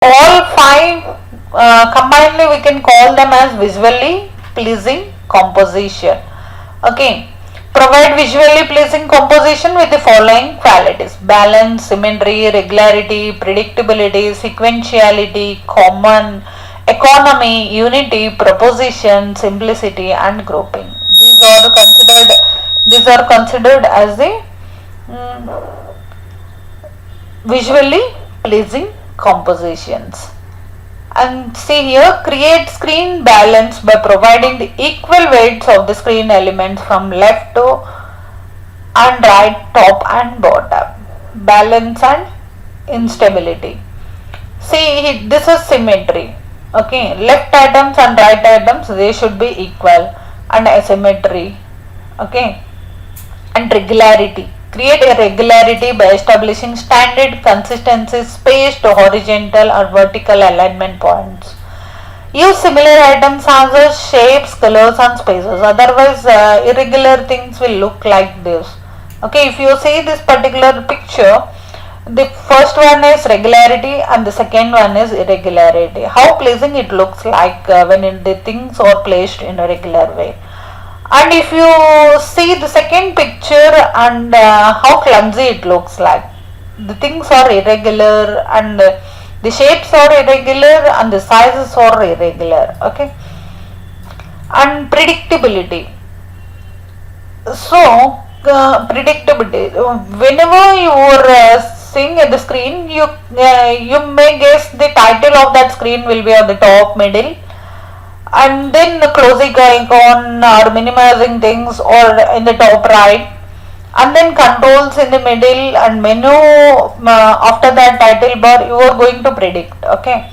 All five combinedly we can call them as visually pleasing composition. Okay. Provide visually pleasing composition with the following qualities: balance, symmetry, regularity, predictability, sequentiality, common, economy, unity, proposition, simplicity, and grouping. These are considered as the visually pleasing compositions. And see here, create screen balance by providing the equal weights of the screen elements from left to and right, top and bottom. Balance and instability. See, this is symmetry. Okay, left items and right items, they should be equal, and asymmetry. Okay, and regularity. Create a regularity by establishing standard consistency, spaced horizontal or vertical alignment points. Use similar items as shapes, colors and spaces. Otherwise, irregular things will look like this. Okay, if you see this particular picture, the first one is regularity and the second one is irregularity. How pleasing it looks like when the things are placed in a regular way. And if you see the second picture and how clumsy it looks like, the things are irregular and the shapes are irregular and the sizes are irregular. Okay, and predictability. So predictability, whenever you are seeing at the screen, you may guess the title of that screen will be on the top, middle, and then closing icon or minimizing things or in the top right, and then controls in the middle and menu after that title bar, you are going to predict. Okay,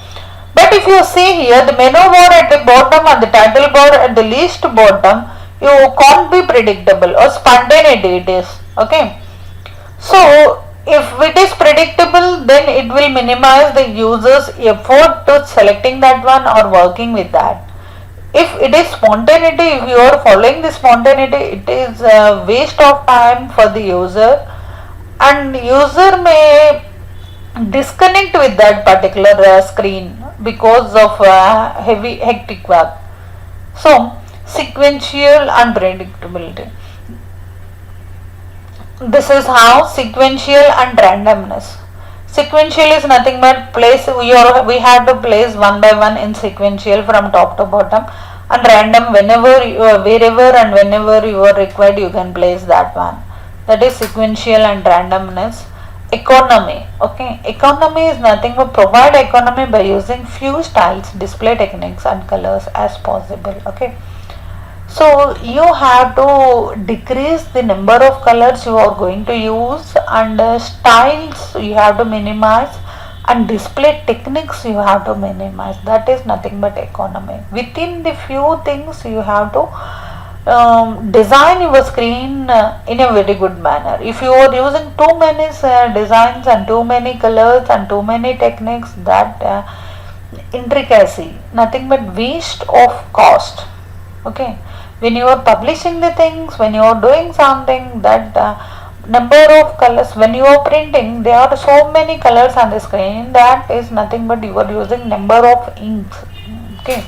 but if you see here, the menu bar at the bottom and the title bar at the least bottom, you can't be predictable or spontaneity it is. Okay, so if it is predictable, then it will minimize the user's effort to selecting that one or working with that. If it is spontaneity, if you are following the spontaneity, it is a waste of time for the user, and user may disconnect with that particular screen because of heavy hectic work. So sequential and predictability. This is how sequential and randomness. Sequential is nothing but we have to place one by one in sequential from top to bottom, and random wherever and whenever you are required you can place that one. That is sequential and randomness. Economy. Okay, economy is nothing but provide economy by using few styles, display techniques and colors as possible. Okay, so you have to decrease the number of colors you are going to use, and styles you have to minimize, and display techniques you have to minimize. That is nothing but economy. Within the few things you have to design your screen in a very good manner. If you are using too many designs and too many colors and too many techniques, that intricacy, nothing but waste of cost. Okay, when you are publishing the things, when you are doing something, that number of colors, when you are printing, there are so many colors on the screen, that is nothing but you are using number of inks. Okay,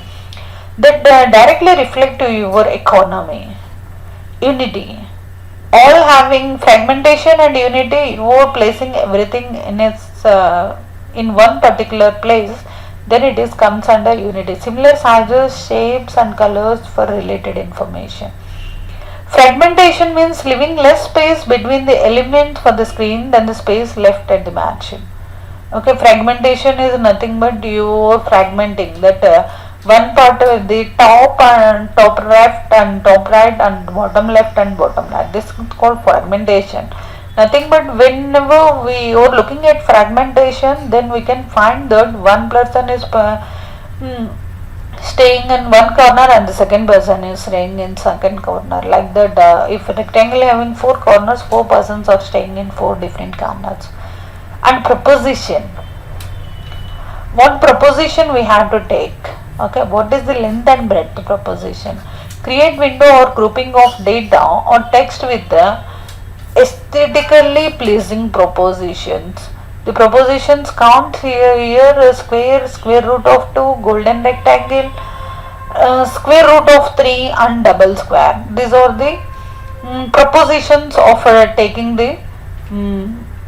that directly reflect to your economy. Unity, all having fragmentation and unity, you are placing everything in one particular place, then it is comes under unity. Similar sizes, shapes and colors for related information. Fragmentation means leaving less space between the elements for the screen than the space left at the margin. Okay, fragmentation is nothing but you are fragmenting that one part of the top and top left and top right and bottom left and bottom right. This is called fragmentation. Nothing but whenever we are looking at fragmentation, then we can find that one person is staying in one corner and the second person is staying in second corner. Like that, if a rectangle having four corners, four persons are staying in four different corners. And proposition. What proposition we have to take? Okay, what is the length and breadth proposition? Create window or grouping of data or text with the aesthetically pleasing propositions. The propositions count here square root of 2, golden rectangle, square root of 3 and double square. These are the propositions of taking the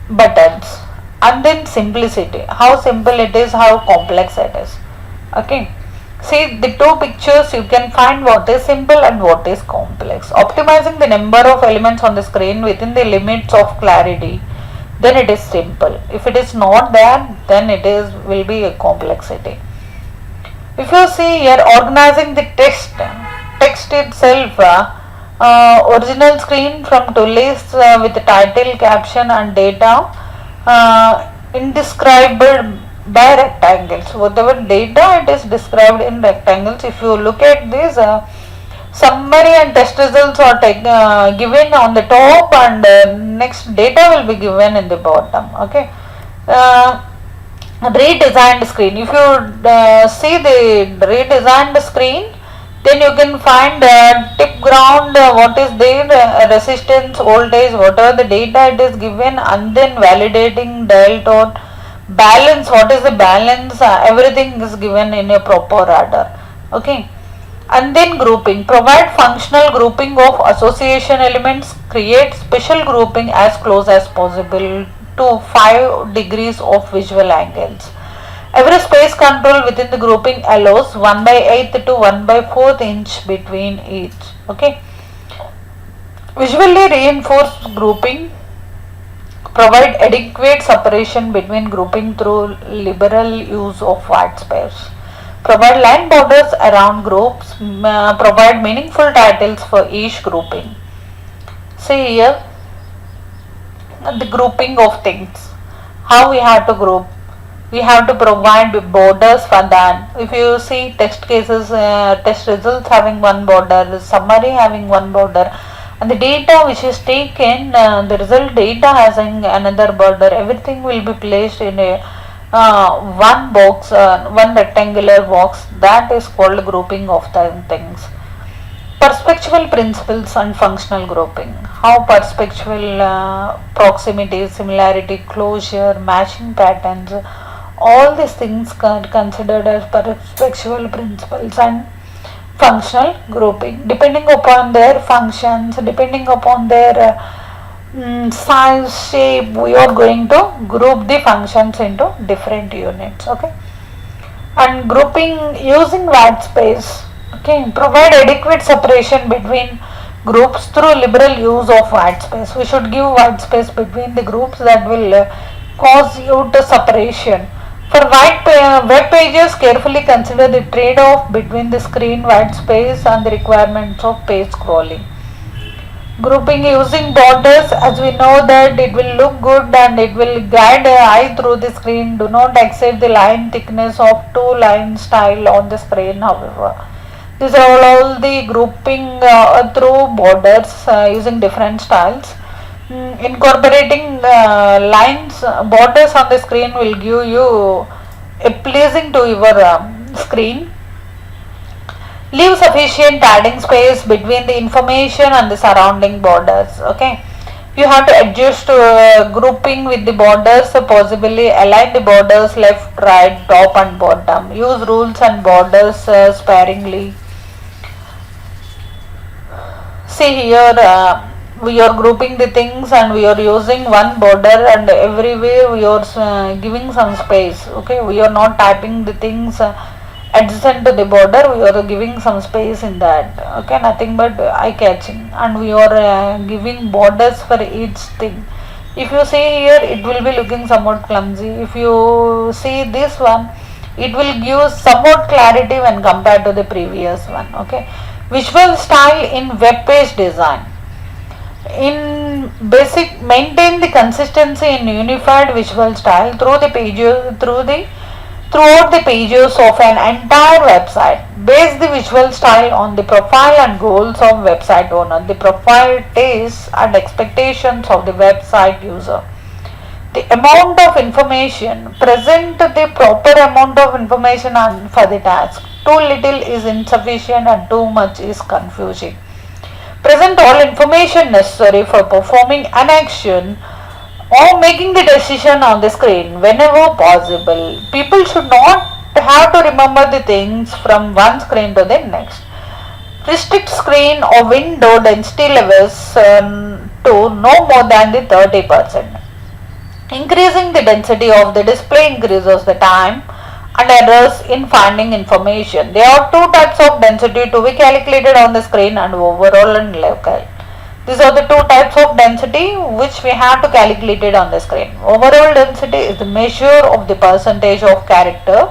buttons. And then simplicity, how simple it is, how complex it is. Okay, see the two pictures, you can find what is simple and what is complex. Optimizing the number of elements on the screen within the limits of clarity, then it is simple. If it is not there, then it is will be a complexity. If you see here, organizing the text itself, original screen from two lists with title, caption and data, indescribed by rectangles. Whatever data, it is described in rectangles. If you look at this, summary and test results are given on the top, and next data will be given in the bottom. Okay. Redesigned screen, if you see the redesigned screen, then you can find tip ground, what is there, resistance, voltage, whatever the data it is given, and then validating dial tone, balance, what is the balance, everything is given in a proper order. Okay. And then grouping, provide functional grouping of association elements, create special grouping as close as possible to 5 degrees of visual angles. Every space control within the grouping allows 1/8 to 1/4 inch between each. Okay. Visually reinforced grouping, provide adequate separation between grouping through liberal use of white space. Provide line borders around groups, provide meaningful titles for each grouping. See here the grouping of things, how we have to group. We have to provide borders for that. If you see test cases, test results having one border, summary having one border, and the data which is taken, the result data having another border, everything will be placed in a one box, one rectangular box. That is called grouping of the things. Perspectival principles and functional grouping, how perspectival proximity, similarity, closure, matching patterns, all these things are considered as perspectival principles and functional grouping. Depending upon their functions, depending upon their size, shape, we are going to group the functions into different units. Okay. And grouping using white space. Okay, provide adequate separation between groups through liberal use of white space. We should give white space between the groups, that will cause you to separation. For web pages, carefully consider the trade-off between the screen white space and the requirements of page scrolling. Grouping using borders, as we know that it will look good and it will guide the eye through the screen. Do not exceed the line thickness of 2-line style on the screen, however. These are all the grouping through borders using different styles. Incorporating lines, borders on the screen will give you a pleasing to your screen. Leave sufficient padding space between the information and the surrounding borders. Okay, you have to adjust grouping with the borders, possibly align the borders left, right, top and bottom. Use rules and borders sparingly. See here, we are grouping the things and we are using one border, and everywhere we are giving some space. Okay, we are not typing the things adjacent to the border, we are giving some space in that. Okay, nothing but eye catching, and we are giving borders for each thing. If you see here, it will be looking somewhat clumsy. If you see this one, it will give somewhat clarity when compared to the previous one. Okay, visual style in web page design. In basic, maintain the consistency in unified visual style throughout the pages of an entire website. Base the visual style on the profile and goals of website owner, the profile, tastes and expectations of the website user. The amount of information, present the proper amount of information for the task. Too little is insufficient and too much is confusing. Present all information necessary for performing an action or making the decision on the screen whenever possible. People should not have to remember the things from one screen to the next. Restrict screen or window density levels to no more than the 30%. Increasing the density of the display increases the time and errors in finding information. There are two types of density to be calculated on the screen, and overall and local. These are the two types of density which we have to calculate it on the screen. Overall density is the measure of the percentage of character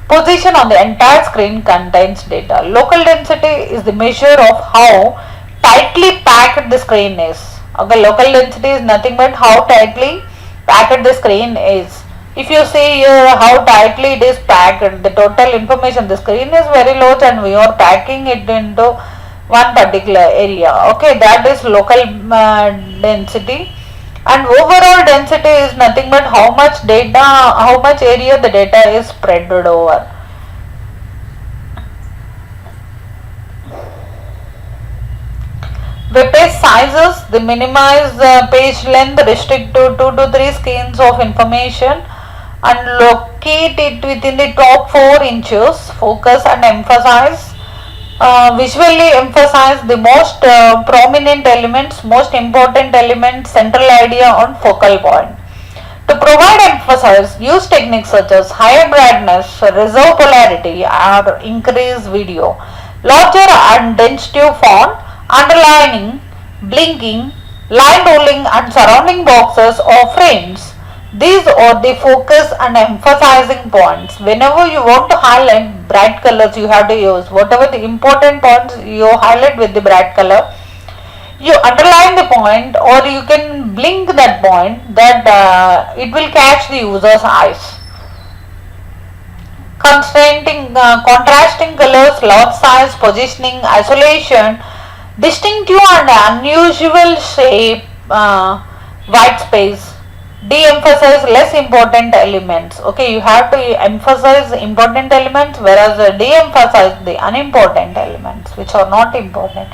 position on the entire screen contains data. Local density is the measure of how tightly packed the screen is. Okay, local density is nothing but how tightly packed the screen is. If you see here how tightly it is packed, the total information, the screen is very large and we are packing it into one particular area. Okay, that is local density. And overall density is nothing but how much data, how much area the data is spread over. Web page sizes, the minimize page length, restrict to 2 to 3 screens of information and locate it within the top 4 inches. Focus and emphasize. Visually emphasize the most prominent elements, most important elements, central idea on focal point. To provide emphasis, use techniques such as higher brightness, reserve polarity or increase video, larger and density font, underlining, blinking, line rolling and surrounding boxes or frames. These are the focus and emphasizing points. Whenever you want to highlight bright colors, you have to use whatever the important points you highlight with the bright color. You underline the point or you can blink that point that it will catch the user's eyes. Contrasting colors, large size, positioning, isolation, distinctive and unusual shape, white space. De-emphasize less important elements. Okay, you have to emphasize important elements whereas de-emphasize the unimportant elements which are not important.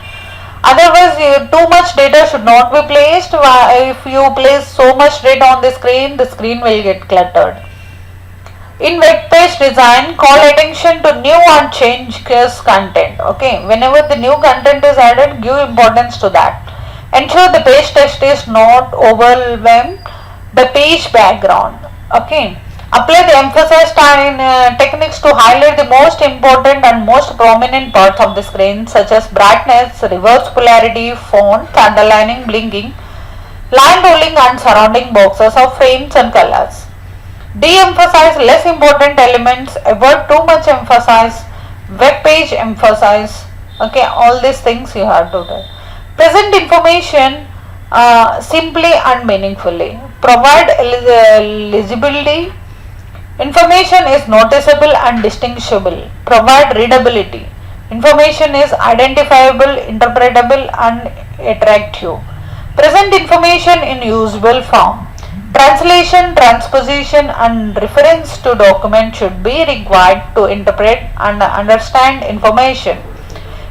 Otherwise, too much data should not be placed. If you place so much data on the screen will get cluttered. In web page design, call attention to new and change content. Okay, whenever the new content is added, give importance to that. Ensure the page text is not overwhelmed the page background. Okay, apply the emphasize techniques to highlight the most important and most prominent parts of the screen such as brightness, reverse polarity, font, underlining, blinking, line rolling and surrounding boxes of frames and colors. De-emphasize less important elements, avoid too much emphasis, web page emphasize. Okay, all these things you have to do. Present information simply and meaningfully. Provide legibility. Information is noticeable and distinguishable. Provide readability. Information is identifiable, interpretable and attractive. Present information in usable form. Translation, transposition and reference to document should be required to interpret and understand information.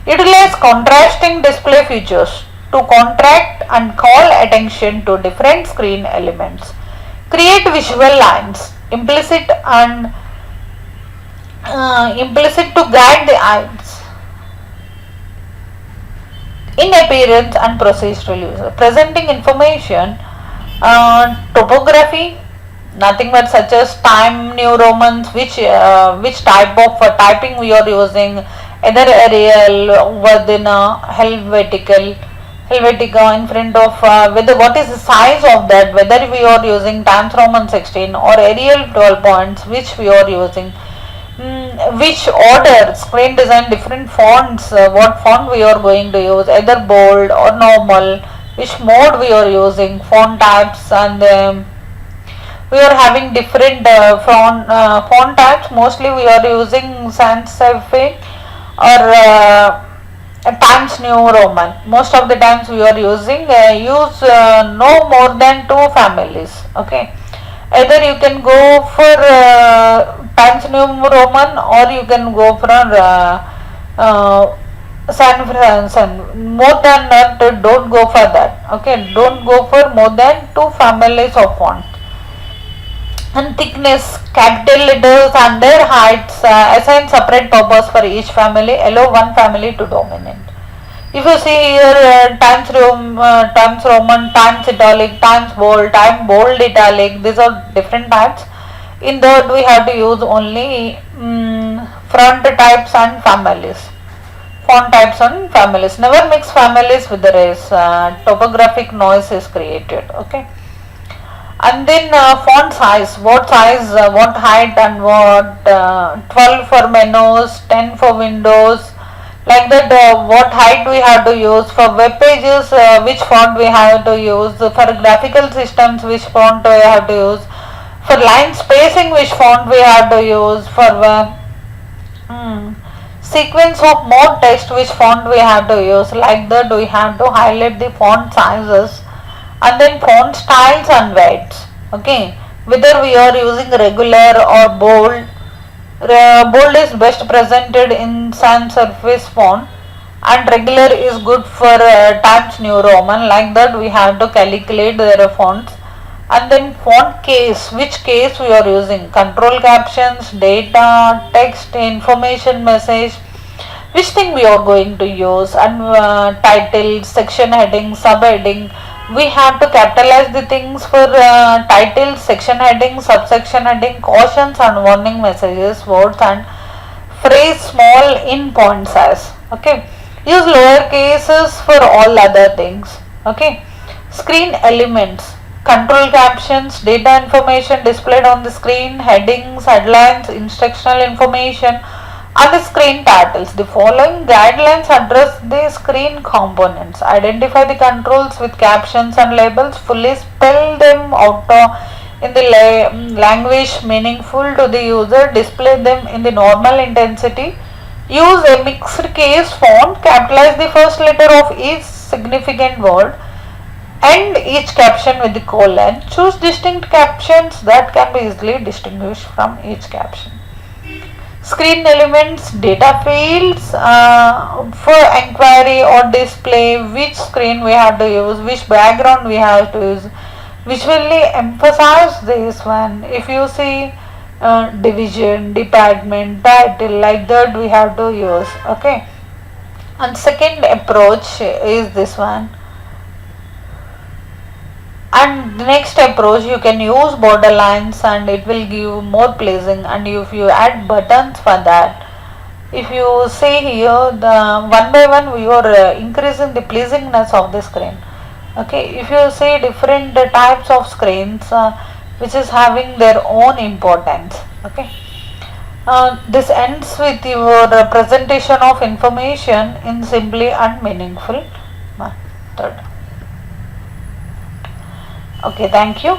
Utilize contrasting display features to contrast and call attention to different screen elements. Create visual lines, implicit to guide the eyes in appearance and procedural use. Presenting information, topography, nothing but such as time New Romans, which type of typing we are using, either Arial, Verdina, Helvetica in front of whether what is the size of that, whether we are using Times Roman 16 or Arial 12 points, which we are using, which order, screen design, different fonts, what font we are going to use, either bold or normal, which mode we are using, font types, and we are having different font types. Mostly we are using sans serif or Times New Roman. Most of the times we are using no more than 2 families. Okay, either you can go for Times New Roman or you can go for more than that, don't go for that. Okay, don't go for more than two families of font. And thickness, capital letters and their heights, assign separate purpose for each family, allow one family to dominate. If you see here, times Roman, times italic, times bold italic, these are different types. In that we have to use only front types and families, font types and families. Never mix families with the rest. Topographic noise is created. Okay. And then font size, what height and what 12 for menus, 10 for windows, like that. What height we have to use for web pages, which font we have to use, for graphical systems which font we have to use, for line spacing which font we have to use, for sequence of more text which font we have to use, like that we have to highlight the font sizes. And then font styles and weights. Okay, whether we are using regular or bold. Bold is best presented in sans surface font, and regular is good for Times New Roman. Like that we have to calculate their fonts. And then font case, which case we are using, control captions, data, text, information message, which thing we are going to use, and title, section heading, subheading. We have to capitalize the things for title, section heading, subsection heading, cautions and warning messages, words and phrase small in point size. Okay, use lower cases for all other things. Okay, screen elements, control captions, data information displayed on the screen, headings, headlines, instructional information, and the screen titles. The following guidelines address the screen components. Identify the controls with captions and labels. Fully spell them out in the language meaningful to the user. Display them in the normal intensity. Use a mixed case font. Capitalize the first letter of each significant word. End each caption with the colon. Choose distinct captions that can be easily distinguished from each caption. Screen elements, data fields, for enquiry or display, which screen we have to use, which background we have to use, which will emphasize this one. If you see division, department, title, like that we have to use. Okay, and second approach is this one. And the next approach, you can use borderlines and it will give more pleasing. And if you add buttons for that, if you see here, the one by one we are increasing the pleasingness of the screen. Okay, if you see different types of screens which is having their own importance. Okay, this ends with your presentation of information in simply and meaningful method. Okay, thank you.